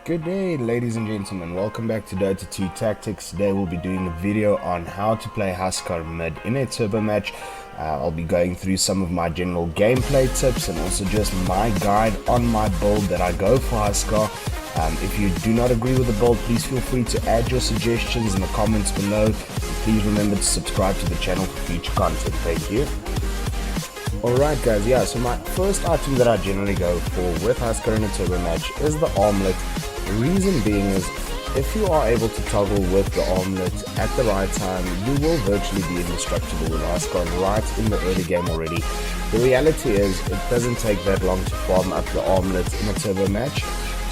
Good day, ladies and gentlemen. Welcome back to DOTA 2 Tactics. Today we'll be doing a video on how to play Huskar mid in a turbo match. I'll be going through some of my general gameplay tips and also just my guide on my build that I go for Huskar. If you do not agree with the build, please feel free to add your suggestions in the comments below. And please remember to subscribe to the channel for future content. Thank you. Alright guys, so my first item that I generally go for with Huskar in a turbo match is the armlet. The reason being is, if you are able to toggle with the armlet at the right time, you will virtually be indestructible with Huskar right in the early game already. The reality is, it doesn't take that long to farm up the armlet in a turbo match.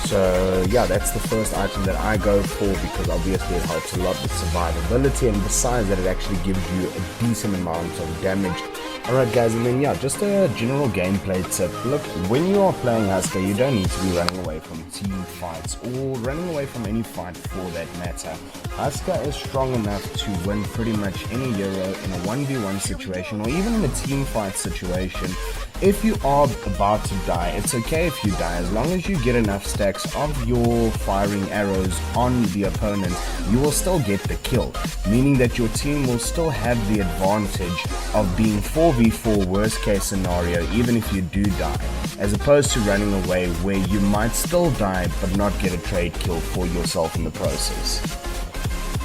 So yeah, that's the first item that I go for because obviously it helps a lot with survivability, and besides that, it actually gives you a decent amount of damage. Alright guys, and then just a general gameplay tip. Look, when you are playing Huskar, you don't need to be running away from team fights or running away from any fight for that matter. Huskar is strong enough to win pretty much any Euro in a 1v1 situation or even in a team fight situation. If you are about to die, it's okay if you die, as long as you get enough stacks of your firing arrows on the opponent, you will still get the kill, meaning that your team will still have the advantage of being 4v4 worst case scenario even if you do die, as opposed to running away where you might still die but not get a trade kill for yourself in the process.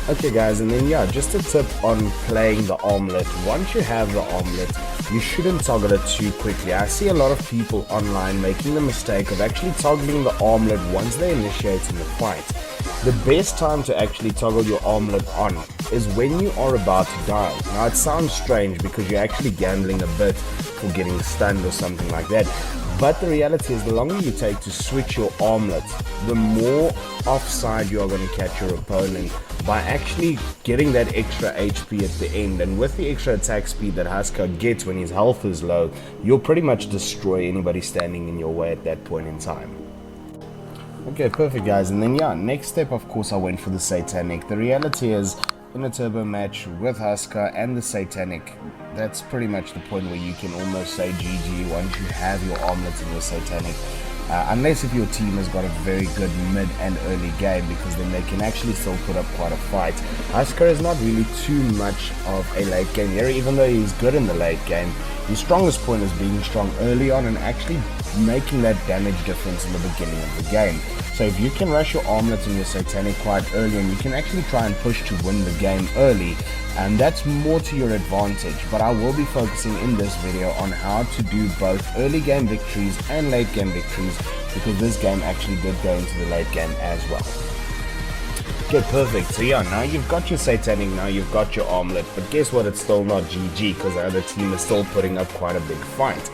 Okay guys, and then just a tip on playing the armlet. Once you have the armlet, you shouldn't toggle it too quickly. I see a lot of people online making the mistake of actually toggling the armlet once they initiate in the fight. The best time to actually toggle your armlet on is when you are about to die. Now it sounds strange because you're actually gambling a bit for getting stunned or something like that, but the reality is the longer you take to switch your armlet, the more offside you are going to catch your opponent by actually getting that extra HP at the end. And with the extra attack speed that Huskar gets when his health is low, you'll pretty much destroy anybody standing in your way at that point in time. Okay, perfect guys, and then next step, of course, I went for the Satanic. The reality is, in a turbo match with Huskar and the Satanic, that's pretty much the point where you can almost say GG once you have your armlet in your Satanic. Unless if your team has got a very good mid and early game, because then they can actually still put up quite a fight. Huskar is not really too much of a late game hero, even though he's good in the late game. His strongest point is being strong early on and actually making that damage difference in the beginning of the game. So if you can rush your armlet and your Satanic quite early, and you can actually try and push to win the game early, and that's more to your advantage. But I will be focusing in this video on how to do both early game victories and late game victories, because this game actually did go into the late game as well. Okay, perfect. So now you've got your Satanic, now you've got your armlet, but guess what, it's still not GG because the other team is still putting up quite a big fight.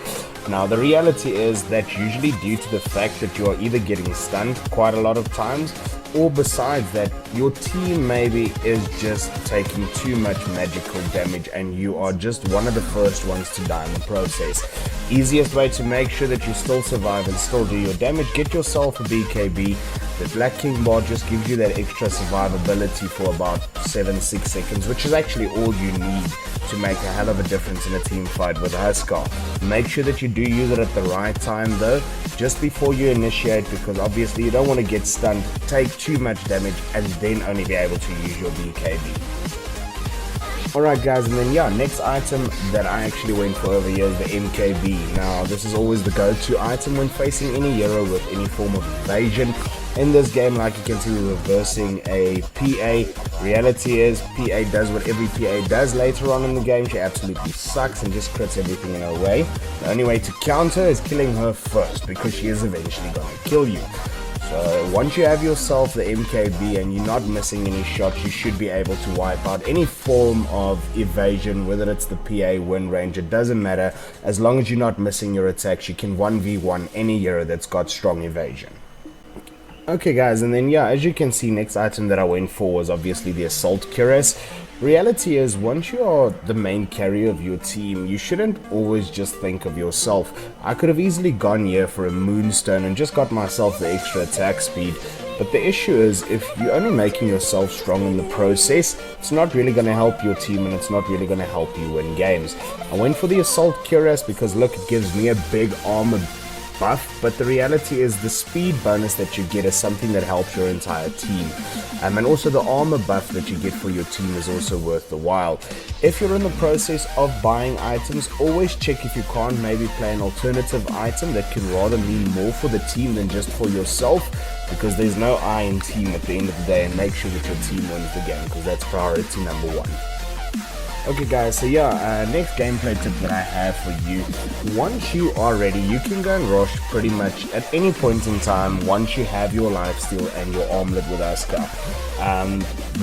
Now the reality is that usually due to the fact that you are either getting stunned quite a lot of times, or besides that, your team maybe is just taking too much magical damage and you are just one of the first ones to die in the process. Easiest way to make sure that you still survive and still do your damage, get yourself a BKB. The Black King bar just gives you that extra survivability for about 7-6 seconds, which is actually all you need to make a hell of a difference in a team fight with Huskar. Make sure that you do use it at the right time though, just before you initiate, because obviously you don't want to get stunned, take too much damage, and then only be able to use your BKB. Alright guys, and then next item that I actually went for over here is the MKB. Now this is always the go-to item when facing any hero with any form of evasion. In this game, like you can see, we're reversing a PA. Reality is, PA does what every PA does later on in the game. She absolutely sucks and just crits everything in her way. The only way to counter is killing her first, because she is eventually going to kill you. So once you have yourself the MKB and you're not missing any shots, you should be able to wipe out any form of evasion, whether it's the PA, wind range, it doesn't matter. As long as you're not missing your attacks, you can 1v1 any hero that's got strong evasion. Okay guys, and then as you can see, next item that I went for was obviously the Assault Cuirass. Reality is, once you are the main carrier of your team, you shouldn't always just think of yourself. I could have easily gone here for a Moonstone and just got myself the extra attack speed, but the issue is, if you're only making yourself strong in the process, it's not really going to help your team and it's not really going to help you win games. I went for the Assault Cuirass because look, it gives me a big armor buff, but the reality is the speed bonus that you get is something that helps your entire team. And also the armor buff that you get for your team is also worth the while. If you're in the process of buying items, always check if you can't maybe play an alternative item that can rather mean more for the team than just for yourself, because there's no I in team at the end of the day, and make sure that your team wins the game, because that's priority number one. Okay guys, so yeah, next gameplay tip that I have for you: once you are ready, you can go and rush pretty much at any point in time once you have your lifesteal and your armlet with Huskar.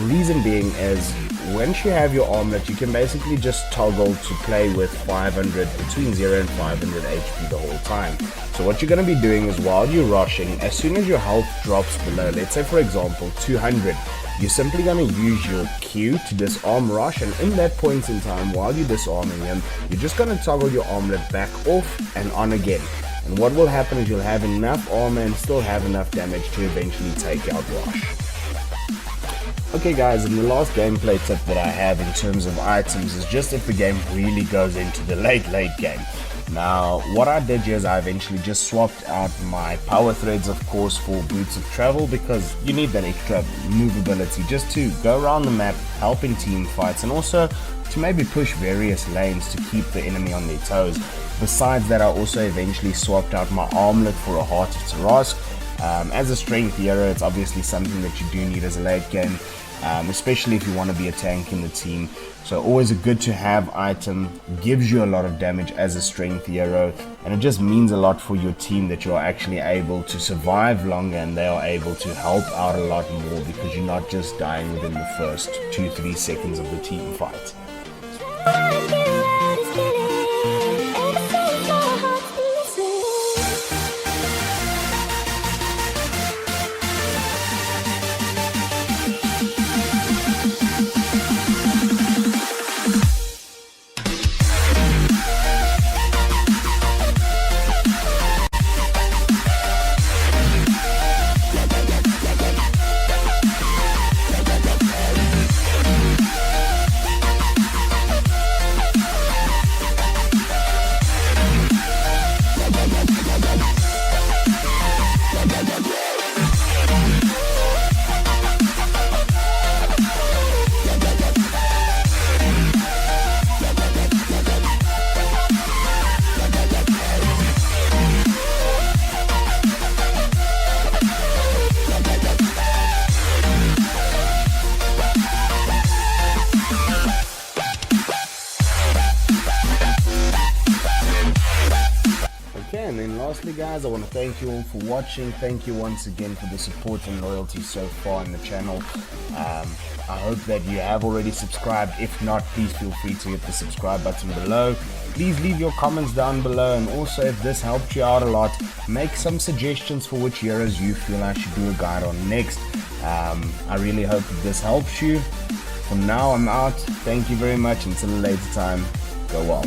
Reason being is, once you have your armlet, you can basically just toggle to play with 500, between 0 and 500 HP the whole time. So what you're going to be doing is, while you're rushing, as soon as your health drops below, let's say for example 200, you're simply going to use your Q to disarm Rush, and in that point in time, while you're disarming him, you're just going to toggle your armlet back off and on again. And what will happen is you'll have enough armor and still have enough damage to eventually take out Rush. Okay guys, and the last gameplay tip that I have in terms of items is just if the game really goes into the late game. Now, what I did here is I eventually just swapped out my power threads, of course, for boots of travel, because you need that extra movability just to go around the map, helping team fights, and also to maybe push various lanes to keep the enemy on their toes. Besides that, I also eventually swapped out my armlet for a Heart of Tarask. As a strength hero, it's obviously something that you do need as a late game, especially if you want to be a tank in the team. So always a good to have item, gives you a lot of damage as a strength hero, and it just means a lot for your team that you are actually able to survive longer and they are able to help out a lot more, because you're not just dying within the first 2-3 seconds of the team fight. And then lastly guys, I want to thank you all for watching. Thank you once again for the support and loyalty so far in the channel. I hope that you have already subscribed. If not, please feel free to hit the subscribe button below. Please leave your comments down below, and also if this helped you out a lot, make some suggestions for which heroes you feel I should do a guide on next. I really hope that this helps you. For now, I'm out. Thank you very much. Until a later time, go well.